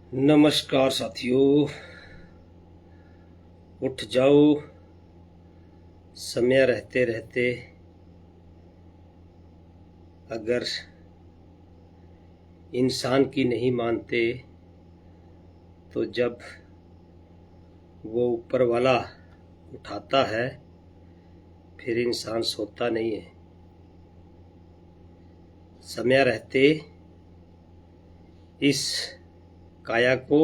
नमस्कार साथियों, उठ जाओ। समय रहते रहते अगर इंसान की नहीं मानते तो जब वो ऊपर वाला उठाता है फिर इंसान सोता नहीं है। समय रहते इस काया को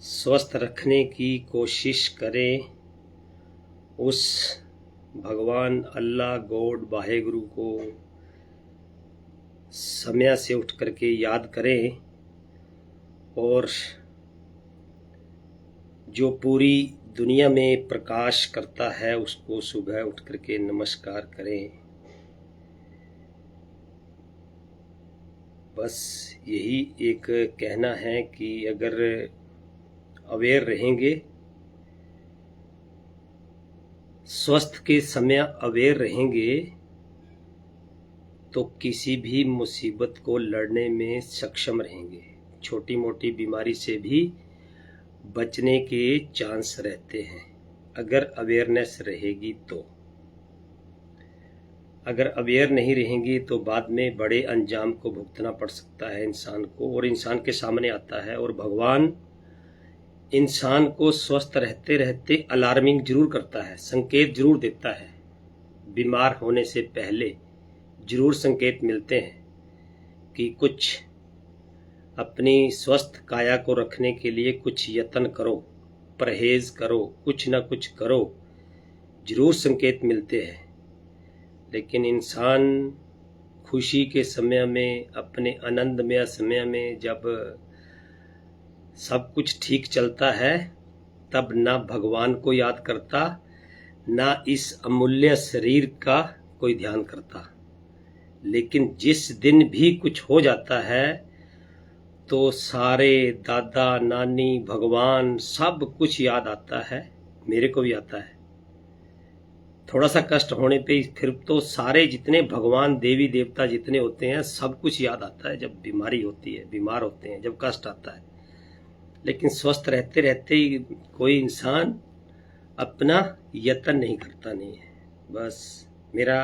स्वस्थ रखने की कोशिश करें। उस भगवान अल्लाह गॉड वाहेगुरु को समय से उठ करके याद करें और जो पूरी दुनिया में प्रकाश करता है उसको सुबह उठ करके नमस्कार करें। बस यही एक कहना है कि अगर अवेयर रहेंगे, स्वस्थ के समय अवेयर रहेंगे तो किसी भी मुसीबत को लड़ने में सक्षम रहेंगे। छोटी मोटी बीमारी से भी बचने के चांस रहते हैं अगर अवेयरनेस रहेगी तो। अगर अवेयर नहीं रहेंगी तो बाद में बड़े अंजाम को भुगतना पड़ सकता है इंसान को, और इंसान के सामने आता है। और भगवान इंसान को स्वस्थ रहते रहते अलार्मिंग जरूर करता है, संकेत जरूर देता है। बीमार होने से पहले जरूर संकेत मिलते हैं कि कुछ अपनी स्वस्थ काया को रखने के लिए कुछ यत्न करो, परहेज करो, कुछ ना कुछ करो, जरूर संकेत मिलते हैं। लेकिन इंसान खुशी के समय में, अपने आनंदमय समय में जब सब कुछ ठीक चलता है तब ना भगवान को याद करता, ना इस अमूल्य शरीर का कोई ध्यान करता। लेकिन जिस दिन भी कुछ हो जाता है तो सारे दादा नानी भगवान सब कुछ याद आता है। मेरे को भी आता है। थोड़ा सा कष्ट होने पे फिर तो सारे जितने भगवान देवी देवता जितने होते हैं सब कुछ याद आता है। जब बीमारी होती है, बीमार होते हैं, जब कष्ट आता है। लेकिन स्वस्थ रहते रहते ही कोई इंसान अपना यत्न नहीं करता नहीं है। बस मेरा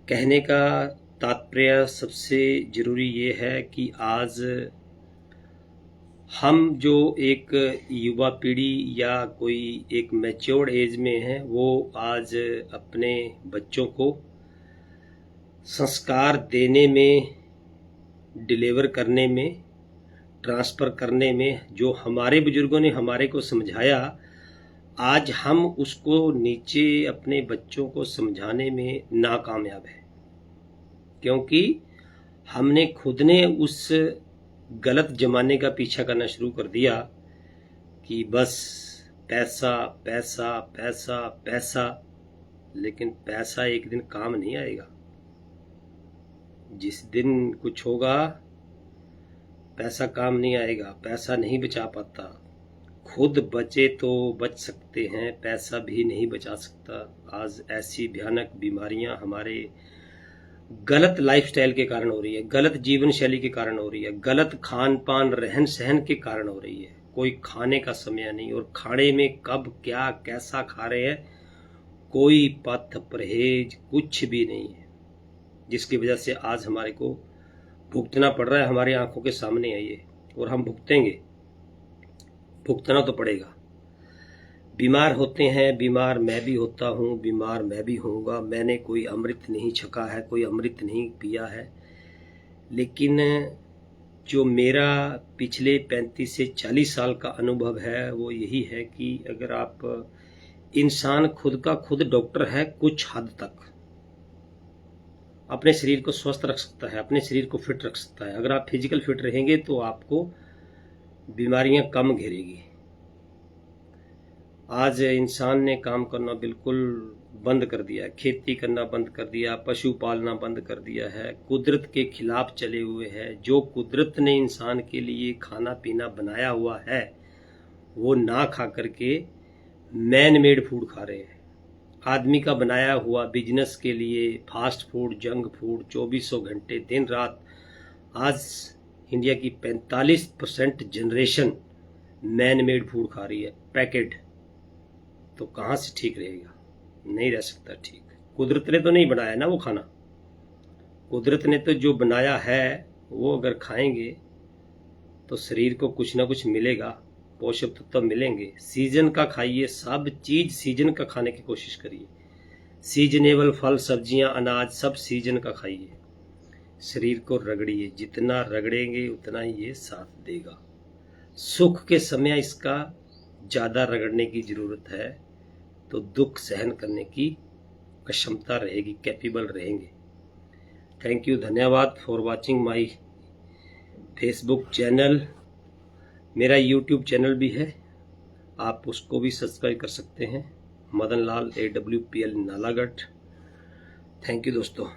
कहने का तात्पर्य सबसे जरूरी ये है कि आज हम जो एक युवा पीढ़ी या कोई एक मैच्योर्ड एज में है, वो आज अपने बच्चों को संस्कार देने में, डिलीवर करने में, ट्रांसफ़र करने में जो हमारे बुजुर्गों ने हमारे को समझाया, आज हम उसको नीचे अपने बच्चों को समझाने में नाकामयाब है। क्योंकि हमने खुद ने उस गलत जमाने का पीछा करना शुरू कर दिया कि बस पैसा पैसा पैसा पैसा। लेकिन पैसा एक दिन काम नहीं आएगा। जिस दिन कुछ होगा पैसा काम नहीं आएगा, पैसा नहीं बचा पाता। खुद बचे तो बच सकते हैं, पैसा भी नहीं बचा सकता। आज ऐसी भयानक बीमारियां हमारे गलत लाइफस्टाइल के कारण हो रही है, गलत जीवन शैली के कारण हो रही है, गलत खान पान रहन सहन के कारण हो रही है। कोई खाने का समय नहीं, और खाने में कब क्या कैसा खा रहे हैं कोई पथ परहेज कुछ भी नहीं है, जिसकी वजह से आज हमारे को भुगतना पड़ रहा है। हमारी आंखों के सामने है ये, और हम भुगतेंगे, भुगतना तो पड़ेगा। बीमार होते हैं, बीमार मैं भी होता हूँ, बीमार मैं भी होऊंगा। मैंने कोई अमृत नहीं छका है, कोई अमृत नहीं पिया है। लेकिन जो मेरा पिछले 35 से 40 साल का अनुभव है वो यही है कि अगर आप इंसान खुद का खुद डॉक्टर है, कुछ हद तक अपने शरीर को स्वस्थ रख सकता है, अपने शरीर को फिट रख सकता है। अगर आप फिजिकल फिट रहेंगे तो आपको बीमारियां कम घेरेगी। आज इंसान ने काम करना बिल्कुल बंद कर दिया है, खेती करना बंद कर दिया, पशु पालना बंद कर दिया है, कुदरत के खिलाफ चले हुए हैं। जो कुदरत ने इंसान के लिए खाना पीना बनाया हुआ है वो ना खा करके मैन मेड फूड खा रहे हैं। आदमी का बनाया हुआ बिजनेस के लिए फास्ट फूड, जंक फूड 2400 घंटे दिन रात। आज इंडिया की 45% जनरेशन मैन मेड फूड खा रही है, पैकेट। तो कहाँ से ठीक रहेगा? नहीं रह सकता ठीक। कुदरत ने तो नहीं बनाया ना वो खाना। कुदरत ने तो जो बनाया है वो अगर खाएंगे तो शरीर को कुछ ना कुछ मिलेगा, पोषक तत्व मिलेंगे। सीजन का खाइए, सब चीज सीजन का खाने की कोशिश करिए। सीजनेबल फल, सब्जियां, अनाज सब सीजन का खाइए। शरीर को रगड़िए, जितना रगड़ेंगे उतना ही ये साथ देगा। सुख के समय इसका ज्यादा रगड़ने की जरूरत है, तो दुख सहन करने की क्षमता रहेगी, कैपेबल रहेंगे। थैंक यू, धन्यवाद for watching my Facebook channel. मेरा यूट्यूब चैनल भी है, आप उसको भी सब्सक्राइब कर सकते हैं, Madan Lal AWPL Nalagarh. Thank you दोस्तों।